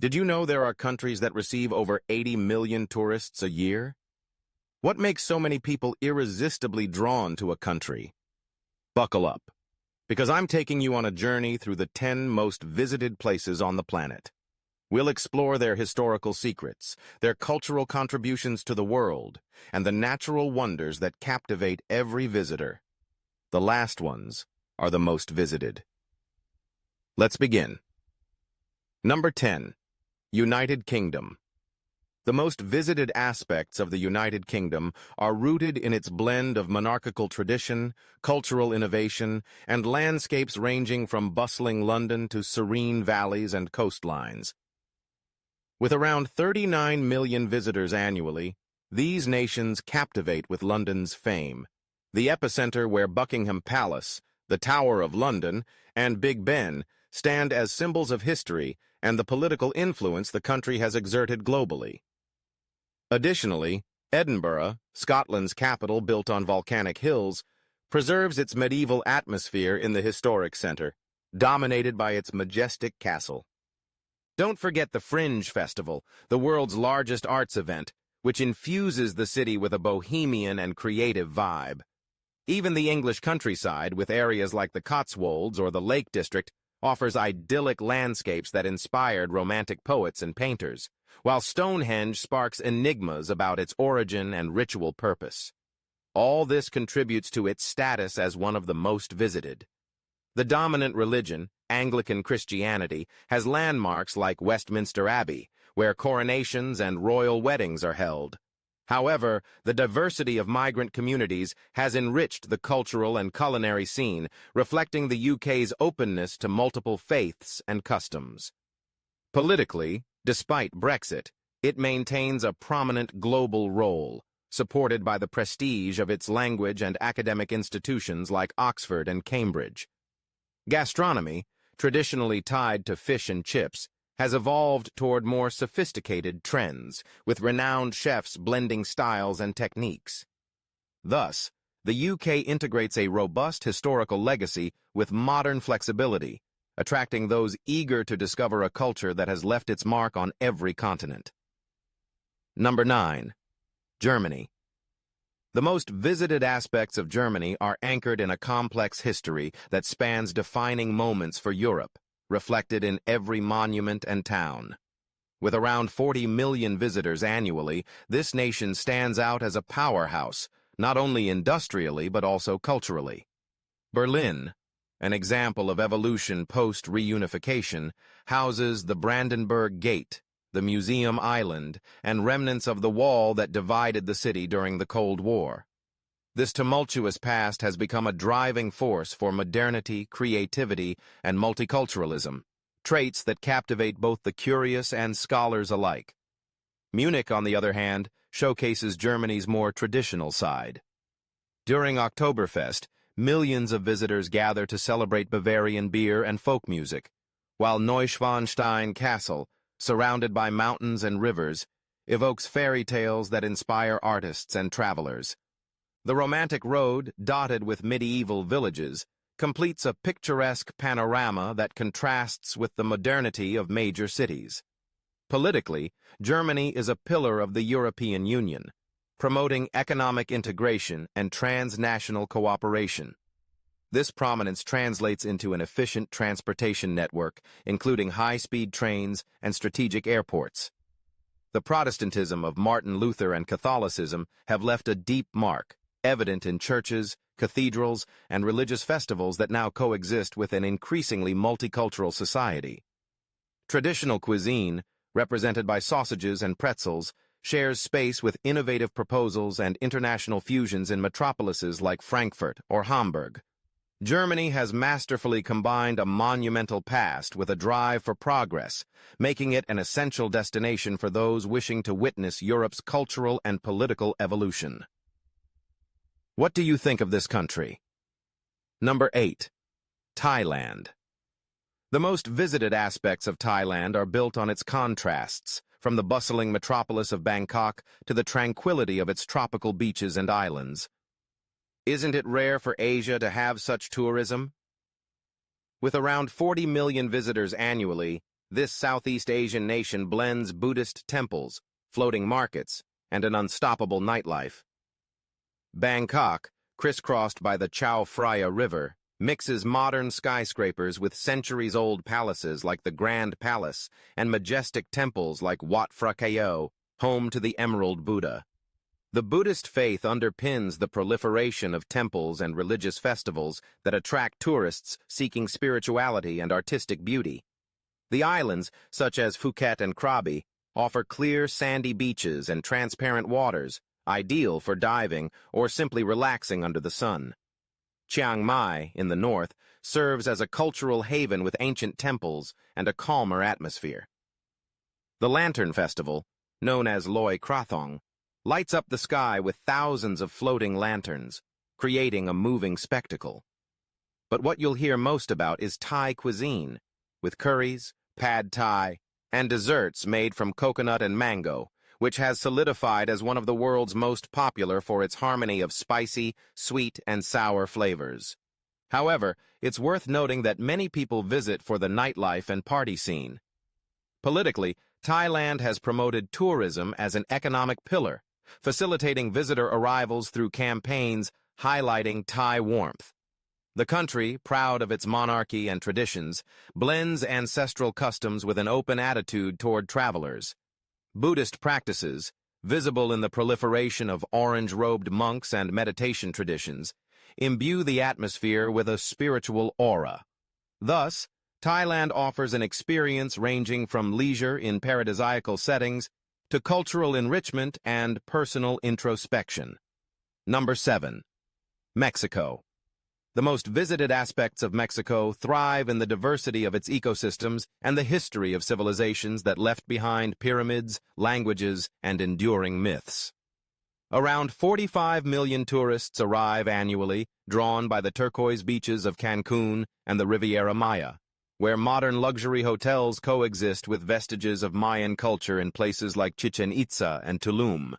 Did you know there are countries that receive over 80 million tourists a year? What makes so many people irresistibly drawn to a country? Buckle up, because I'm taking you on a journey through the 10 most visited places on the planet. We'll explore their historical secrets, their cultural contributions to the world, and the natural wonders that captivate every visitor. The last ones are the most visited. Let's begin. Number 10. United Kingdom. The most visited aspects of the United Kingdom are rooted in its blend of monarchical tradition, cultural innovation, and landscapes ranging from bustling London to serene valleys and coastlines. With around 39 million visitors annually, these nations captivate with London's fame, the epicenter where Buckingham Palace, the Tower of London, and Big Ben stand as symbols of history and the political influence the country has exerted globally. Additionally, Edinburgh, Scotland's capital built on volcanic hills, preserves its medieval atmosphere in the historic centre, dominated by its majestic castle. Don't forget the Fringe Festival, the world's largest arts event, which infuses the city with a bohemian and creative vibe. Even the English countryside, with areas like the Cotswolds or the Lake District, offers idyllic landscapes that inspired romantic poets and painters, while Stonehenge sparks enigmas about its origin and ritual purpose. All this contributes to its status as one of the most visited. The dominant religion, Anglican Christianity, has landmarks like Westminster Abbey, where coronations and royal weddings are held. However, the diversity of migrant communities has enriched the cultural and culinary scene, reflecting the UK's openness to multiple faiths and customs. Politically, despite Brexit, it maintains a prominent global role, supported by the prestige of its language and academic institutions like Oxford and Cambridge. Gastronomy, traditionally tied to fish and chips, has evolved toward more sophisticated trends, with renowned chefs blending styles and techniques. Thus, the UK integrates a robust historical legacy with modern flexibility, attracting those eager to discover a culture that has left its mark on every continent. Number 9. Germany. The most visited aspects of Germany are anchored in a complex history that spans defining moments for Europe, reflected in every monument and town. With around 40 million visitors annually, this nation stands out as a powerhouse, not only industrially but also culturally. Berlin, an example of evolution post-reunification, houses the Brandenburg Gate, the Museum Island, and remnants of the wall that divided the city during the Cold War. This tumultuous past has become a driving force for modernity, creativity, and multiculturalism, traits that captivate both the curious and scholars alike. Munich, on the other hand, showcases Germany's more traditional side. During Oktoberfest, millions of visitors gather to celebrate Bavarian beer and folk music, while Neuschwanstein Castle, surrounded by mountains and rivers, evokes fairy tales that inspire artists and travelers. The romantic road, dotted with medieval villages, completes a picturesque panorama that contrasts with the modernity of major cities. Politically, Germany is a pillar of the European Union, promoting economic integration and transnational cooperation. This prominence translates into an efficient transportation network, including high-speed trains and strategic airports. The Protestantism of Martin Luther and Catholicism have left a deep mark, evident in churches, cathedrals, and religious festivals that now coexist with an increasingly multicultural society. Traditional cuisine, represented by sausages and pretzels, shares space with innovative proposals and international fusions in metropolises like Frankfurt or Hamburg. Germany has masterfully combined a monumental past with a drive for progress, making it an essential destination for those wishing to witness Europe's cultural and political evolution. What do you think of this country? Number 8. Thailand. The most visited aspects of Thailand are built on its contrasts, from the bustling metropolis of Bangkok to the tranquility of its tropical beaches and islands. Isn't it rare for Asia to have such tourism? With around 40 million visitors annually, this Southeast Asian nation blends Buddhist temples, floating markets, and an unstoppable nightlife. Bangkok, crisscrossed by the Chao Phraya River, mixes modern skyscrapers with centuries-old palaces like the Grand Palace and majestic temples like Wat Phra Kaeo, home to the Emerald Buddha. The Buddhist faith underpins the proliferation of temples and religious festivals that attract tourists seeking spirituality and artistic beauty. The islands, such as Phuket and Krabi, offer clear, sandy beaches and transparent waters, ideal for diving or simply relaxing under the sun. Chiang Mai, in the north, serves as a cultural haven with ancient temples and a calmer atmosphere. The Lantern Festival, known as Loy Krathong, lights up the sky with thousands of floating lanterns, creating a moving spectacle. But what you'll hear most about is Thai cuisine, with curries, pad Thai, and desserts made from coconut and mango, which has solidified as one of the world's most popular for its harmony of spicy, sweet, and sour flavors. However, it's worth noting that many people visit for the nightlife and party scene. Politically, Thailand has promoted tourism as an economic pillar, facilitating visitor arrivals through campaigns highlighting Thai warmth. The country, proud of its monarchy and traditions, blends ancestral customs with an open attitude toward travelers. Buddhist practices, visible in the proliferation of orange-robed monks and meditation traditions, imbue the atmosphere with a spiritual aura. Thus, Thailand offers an experience ranging from leisure in paradisiacal settings to cultural enrichment and personal introspection. Number 7. Mexico. The most visited aspects of Mexico thrive in the diversity of its ecosystems and the history of civilizations that left behind pyramids, languages, and enduring myths. Around 45 million tourists arrive annually, drawn by the turquoise beaches of Cancun and the Riviera Maya, where modern luxury hotels coexist with vestiges of Mayan culture in places like Chichen Itza and Tulum.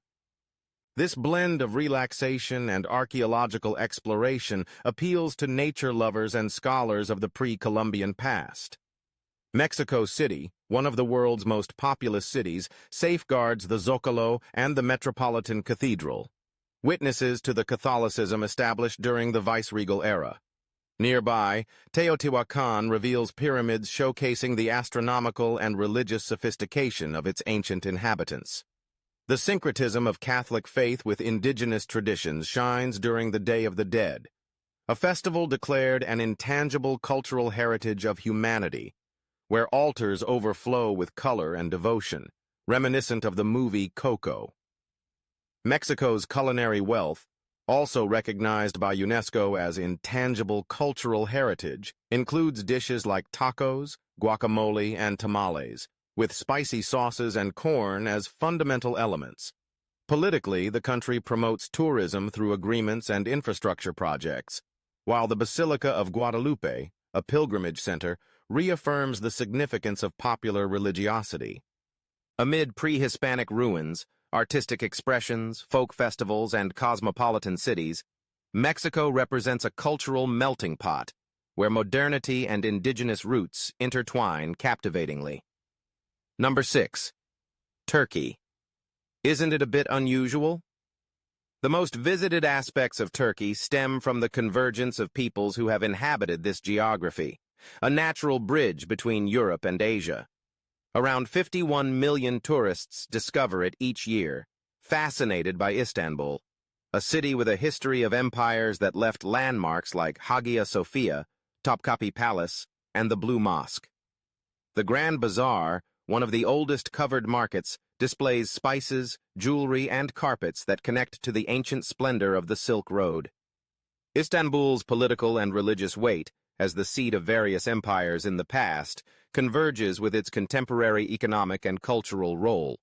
This blend of relaxation and archaeological exploration appeals to nature lovers and scholars of the pre-Columbian past. Mexico City, one of the world's most populous cities, safeguards the Zocalo and the Metropolitan Cathedral, witnesses to the Catholicism established during the viceregal era. Nearby, Teotihuacan reveals pyramids showcasing the astronomical and religious sophistication of its ancient inhabitants. The syncretism of Catholic faith with indigenous traditions shines during the Day of the Dead, a festival declared an intangible cultural heritage of humanity, where altars overflow with color and devotion, reminiscent of the movie Coco. Mexico's culinary wealth, also recognized by UNESCO as intangible cultural heritage, includes dishes like tacos, guacamole, and tamales, with spicy sauces and corn as fundamental elements. Politically, the country promotes tourism through agreements and infrastructure projects, while the Basilica of Guadalupe, a pilgrimage center, reaffirms the significance of popular religiosity. Amid pre-Hispanic ruins, artistic expressions, folk festivals, and cosmopolitan cities, Mexico represents a cultural melting pot, where modernity and indigenous roots intertwine captivatingly. Number 6. Turkey. Isn't it a bit unusual? The most visited aspects of Turkey stem from the convergence of peoples who have inhabited this geography, a natural bridge between Europe and Asia. Around 51 million tourists discover it each year, fascinated by Istanbul, a city with a history of empires that left landmarks like Hagia Sophia, Topkapi Palace, and the Blue Mosque. The Grand Bazaar, one of the oldest covered markets, displays spices, jewelry, and carpets that connect to the ancient splendor of the Silk Road. Istanbul's political and religious weight, as the seat of various empires in the past, converges with its contemporary economic and cultural role.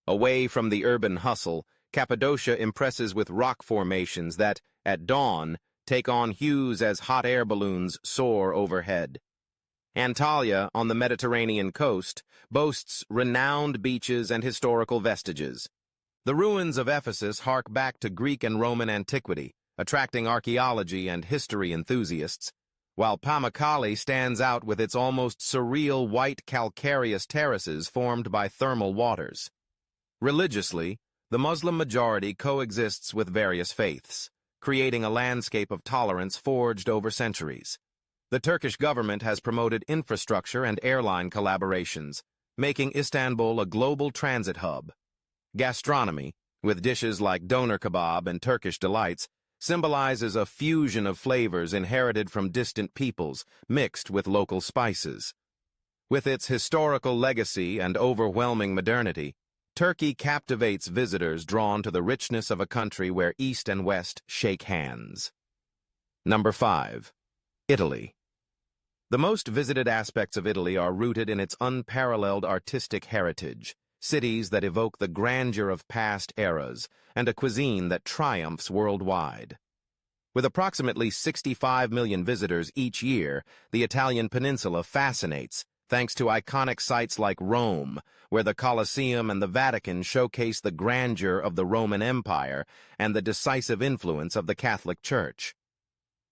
Away from the urban hustle, Cappadocia impresses with rock formations that, at dawn, take on hues as hot air balloons soar overhead. Antalya, on the Mediterranean coast, boasts renowned beaches and historical vestiges. The ruins of Ephesus hark back to Greek and Roman antiquity, attracting archaeology and history enthusiasts, while Pamukkale stands out with its almost surreal white calcareous terraces formed by thermal waters. Religiously, the Muslim majority coexists with various faiths, creating a landscape of tolerance forged over centuries. The Turkish government has promoted infrastructure and airline collaborations, making Istanbul a global transit hub. Gastronomy, with dishes like doner kebab and Turkish delights, symbolizes a fusion of flavors inherited from distant peoples, mixed with local spices. With its historical legacy and overwhelming modernity, Turkey captivates visitors drawn to the richness of a country where East and West shake hands. Number 5. Italy. The most visited aspects of Italy are rooted in its unparalleled artistic heritage, cities that evoke the grandeur of past eras, and a cuisine that triumphs worldwide. With approximately 65 million visitors each year, the Italian peninsula fascinates, thanks to iconic sites like Rome, where the Colosseum and the Vatican showcase the grandeur of the Roman Empire and the decisive influence of the Catholic Church.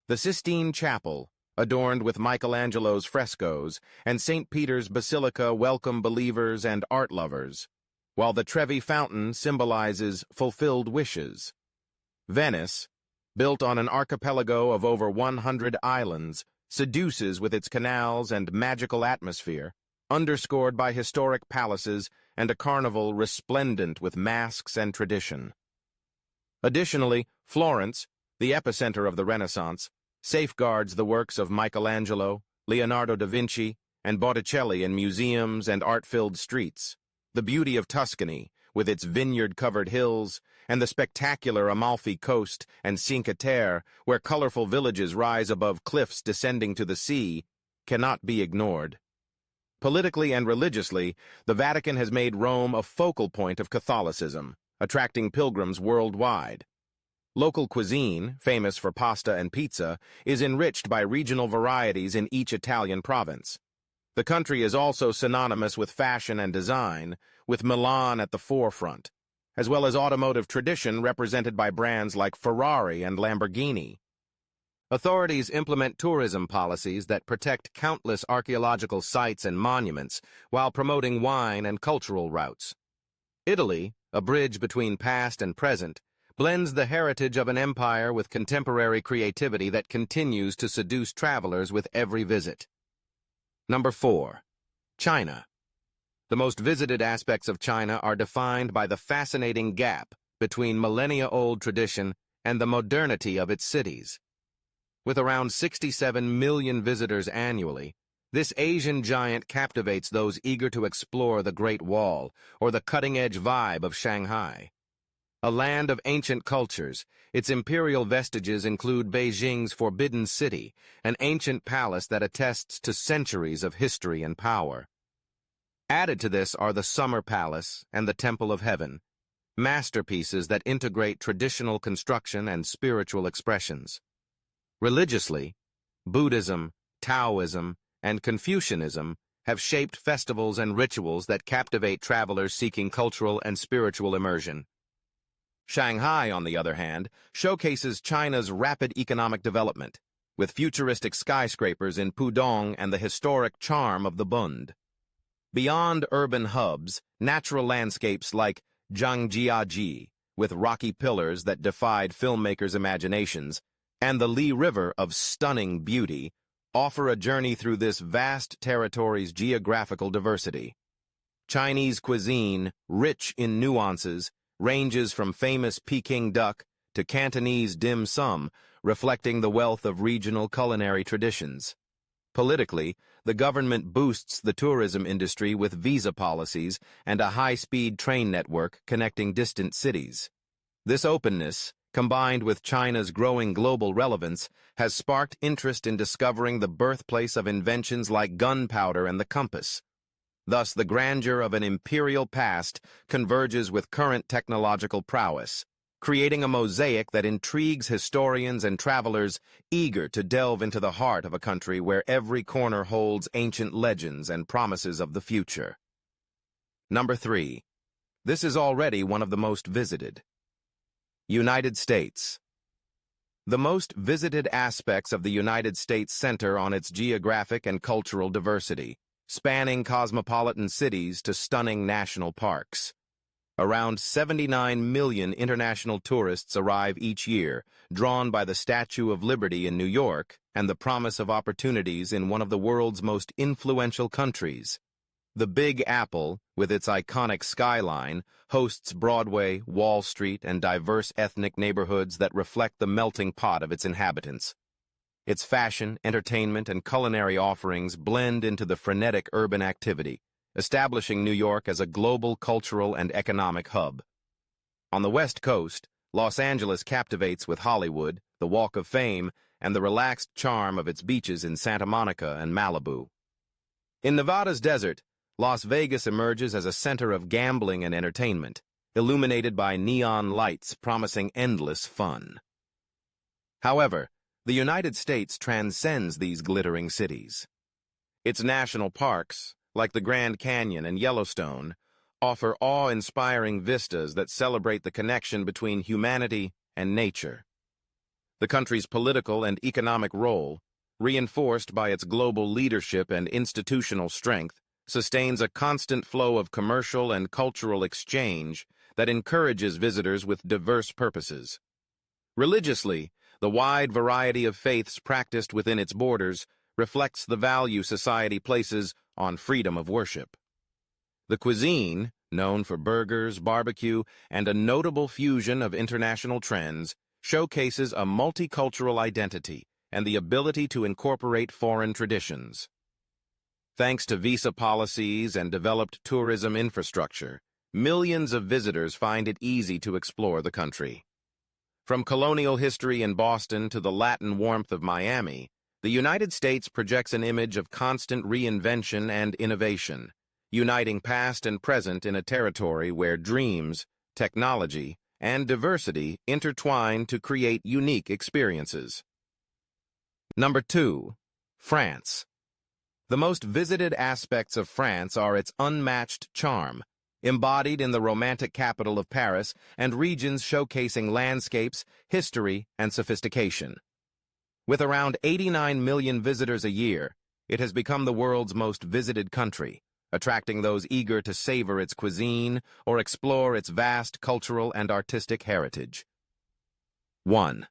The Sistine Chapel, adorned with Michelangelo's frescoes, and St. Peter's Basilica welcome believers and art lovers, while the Trevi Fountain symbolizes fulfilled wishes. Venice, built on an archipelago of over 100 islands, seduces with its canals and magical atmosphere, underscored by historic palaces and a carnival resplendent with masks and tradition. Additionally, Florence, the epicenter of the Renaissance, safeguards the works of Michelangelo, Leonardo da Vinci, and Botticelli in museums and art-filled streets. The beauty of Tuscany, with its vineyard-covered hills, and the spectacular Amalfi Coast and Cinque Terre, where colorful villages rise above cliffs descending to the sea, cannot be ignored. Politically and religiously, the Vatican has made Rome a focal point of Catholicism, attracting pilgrims worldwide. Local cuisine, famous for pasta and pizza, is enriched by regional varieties in each Italian province. The country is also synonymous with fashion and design, with Milan at the forefront, as well as automotive tradition represented by brands like Ferrari and Lamborghini. Authorities implement tourism policies that protect countless archaeological sites and monuments while promoting wine and cultural routes. Italy, a bridge between past and present, blends the heritage of an empire with contemporary creativity that continues to seduce travelers with every visit. Number 4. China. The most visited aspects of China are defined by the fascinating gap between millennia-old tradition and the modernity of its cities. With around 67 million visitors annually, this Asian giant captivates those eager to explore the Great Wall or the cutting-edge vibe of Shanghai. A land of ancient cultures, its imperial vestiges include Beijing's Forbidden City, an ancient palace that attests to centuries of history and power. Added to this are the Summer Palace and the Temple of Heaven, masterpieces that integrate traditional construction and spiritual expressions. Religiously, Buddhism, Taoism, and Confucianism have shaped festivals and rituals that captivate travelers seeking cultural and spiritual immersion. Shanghai, on the other hand, showcases China's rapid economic development, with futuristic skyscrapers in Pudong and the historic charm of the Bund. Beyond urban hubs, natural landscapes like Zhangjiaji, with rocky pillars that defied filmmakers' imaginations, and the Li River of stunning beauty, offer a journey through this vast territory's geographical diversity. Chinese cuisine, rich in nuances, ranges from famous Peking duck to Cantonese dim sum, reflecting the wealth of regional culinary traditions. Politically, the government boosts the tourism industry with visa policies and a high-speed train network connecting distant cities. This openness, combined with China's growing global relevance, has sparked interest in discovering the birthplace of inventions like gunpowder and the compass. Thus, the grandeur of an imperial past converges with current technological prowess, creating a mosaic that intrigues historians and travelers eager to delve into the heart of a country where every corner holds ancient legends and promises of the future. Number 3. This is already one of the most visited. United States. The most visited aspects of the United States center on its geographic and cultural diversity, spanning cosmopolitan cities to stunning national parks. Around 79 million international tourists arrive each year, drawn by the Statue of Liberty in New York and the promise of opportunities in one of the world's most influential countries. The Big Apple, with its iconic skyline, hosts Broadway, Wall Street, and diverse ethnic neighborhoods that reflect the melting pot of its inhabitants. Its fashion, entertainment, and culinary offerings blend into the frenetic urban activity, establishing New York as a global cultural and economic hub. On the West Coast, Los Angeles captivates with Hollywood, the Walk of Fame, and the relaxed charm of its beaches in Santa Monica and Malibu. In Nevada's desert, Las Vegas emerges as a center of gambling and entertainment, illuminated by neon lights promising endless fun. However, the United States transcends these glittering cities. Its national parks, like the Grand Canyon and Yellowstone, offer awe-inspiring vistas that celebrate the connection between humanity and nature. The country's political and economic role, reinforced by its global leadership and institutional strength, sustains a constant flow of commercial and cultural exchange that encourages visitors with diverse purposes. Religiously, the wide variety of faiths practiced within its borders reflects the value society places on freedom of worship. The cuisine, known for burgers, barbecue, and a notable fusion of international trends, showcases a multicultural identity and the ability to incorporate foreign traditions. Thanks to visa policies and developed tourism infrastructure, millions of visitors find it easy to explore the country. From colonial history in Boston to the Latin warmth of Miami, the United States projects an image of constant reinvention and innovation, uniting past and present in a territory where dreams, technology, and diversity intertwine to create unique experiences. Number 2. France. The most visited aspects of France are its unmatched charm, embodied in the romantic capital of Paris and regions showcasing landscapes, history, and sophistication. With around 89 million visitors a year, it has become the world's most visited country, attracting those eager to savor its cuisine or explore its vast cultural and artistic heritage. 1.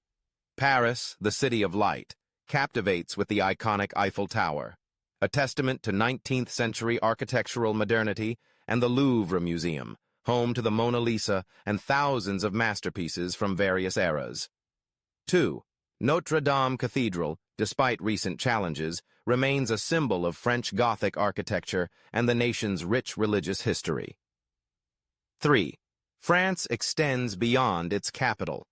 Paris, the City of Light, captivates with the iconic Eiffel Tower, a testament to 19th-century architectural modernity, and the Louvre Museum, home to the Mona Lisa and thousands of masterpieces from various eras. 2. Notre Dame Cathedral, despite recent challenges, remains a symbol of French Gothic architecture and the nation's rich religious history. 3. France extends beyond its capital.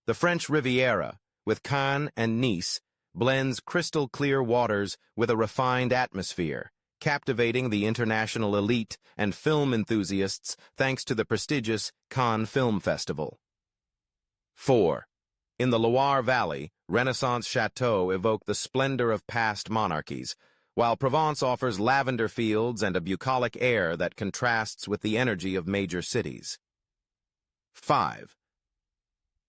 The French Riviera, with Cannes and Nice, blends crystal-clear waters with a refined atmosphere, captivating the international elite and film enthusiasts thanks to the prestigious Cannes Film Festival. 4. In the Loire Valley, Renaissance chateaux evoke the splendor of past monarchies, while Provence offers lavender fields and a bucolic air that contrasts with the energy of major cities. 5.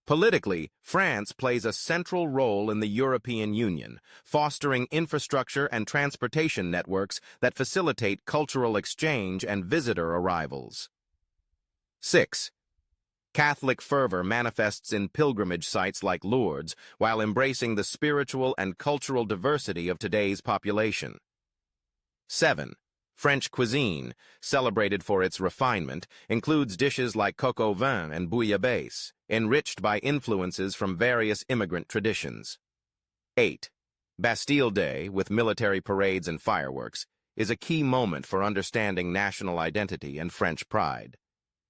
Politically, France plays a central role in the European Union, fostering infrastructure and transportation networks that facilitate cultural exchange and visitor arrivals. 6. Catholic fervor manifests in pilgrimage sites like Lourdes, while embracing the spiritual and cultural diversity of today's population. 7. French cuisine, celebrated for its refinement, includes dishes like coq au vin and bouillabaisse, enriched by influences from various immigrant traditions. 8. Bastille Day, with military parades and fireworks, is a key moment for understanding national identity and French pride.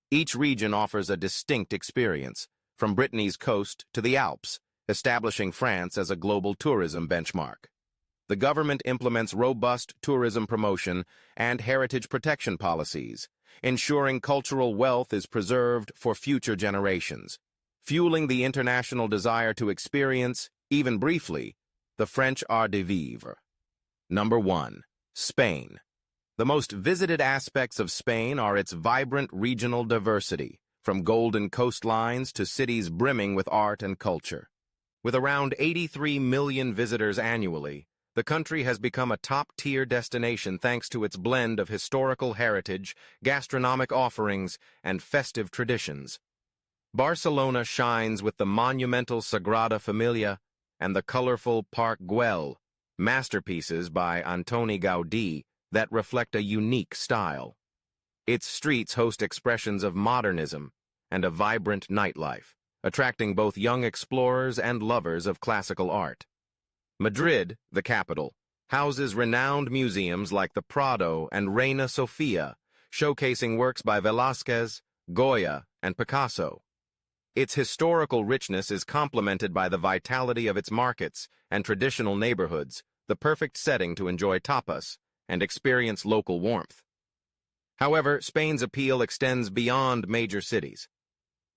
Each region offers a distinct experience, from Brittany's coast to the Alps, establishing France as a global tourism benchmark. The government implements robust tourism promotion and heritage protection policies, ensuring cultural wealth is preserved for future generations, fueling the international desire to experience, even briefly, the French art de vivre. Number 1. Spain. The most visited aspects of Spain are its vibrant regional diversity, from golden coastlines to cities brimming with art and culture. With around 83 million visitors annually, the country has become a top-tier destination thanks to its blend of historical heritage, gastronomic offerings, and festive traditions. Barcelona shines with the monumental Sagrada Familia and the colorful Park Güell, masterpieces by Antoni Gaudí that reflect a unique style. Its streets host expressions of modernism and a vibrant nightlife, attracting both young explorers and lovers of classical art. Madrid, the capital, houses renowned museums like the Prado and Reina Sofia, showcasing works by Velázquez, Goya, and Picasso. Its historical richness is complemented by the vitality of its markets and traditional neighborhoods, the perfect setting to enjoy tapas and experience local warmth. However, Spain's appeal extends beyond major cities.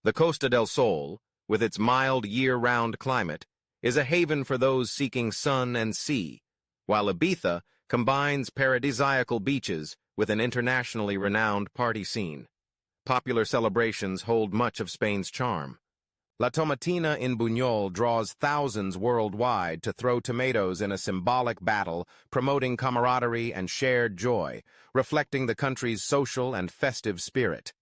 The Costa del Sol, with its mild year-round climate, is a haven for those seeking sun and sea, while Ibiza combines paradisiacal beaches with an internationally renowned party scene. Popular celebrations hold much of Spain's charm. La Tomatina in Buñol draws thousands worldwide to throw tomatoes in a symbolic battle, promoting camaraderie and shared joy, reflecting the country's social and festive spirit.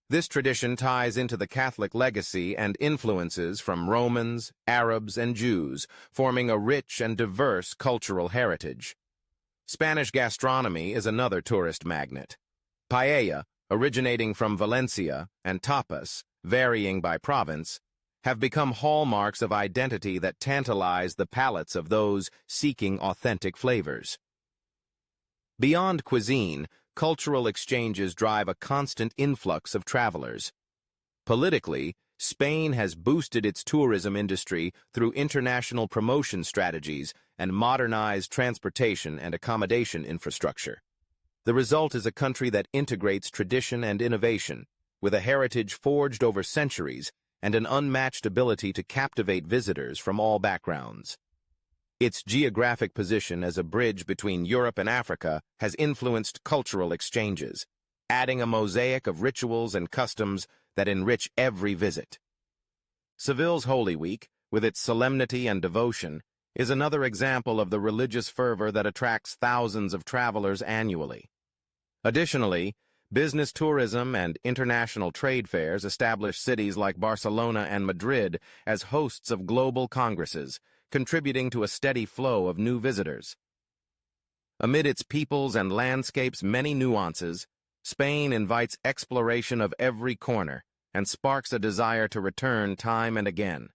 This tradition ties into the Catholic legacy and influences from Romans, Arabs, and Jews, forming a rich and diverse cultural heritage. Spanish gastronomy is another tourist magnet. Paella, originating from Valencia, and tapas, varying by province, have become hallmarks of identity that tantalize the palates of those seeking authentic flavors. Beyond cuisine, cultural exchanges drive a constant influx of travelers. Politically, Spain has boosted its tourism industry through international promotion strategies and modernized transportation and accommodation infrastructure. The result is a country that integrates tradition and innovation, with a heritage forged over centuries and an unmatched ability to captivate visitors from all backgrounds. Its geographic position as a bridge between Europe and Africa has influenced cultural exchanges, adding a mosaic of rituals and customs that enrich every visit. Seville's Holy Week, with its solemnity and devotion, is another example of the religious fervor that attracts thousands of travelers annually. Additionally, business tourism and international trade fairs establish cities like Barcelona and Madrid as hosts of global congresses, contributing to a steady flow of new visitors. Amid its peoples and landscapes' many nuances, Spain invites exploration of every corner and sparks a desire to return time and again.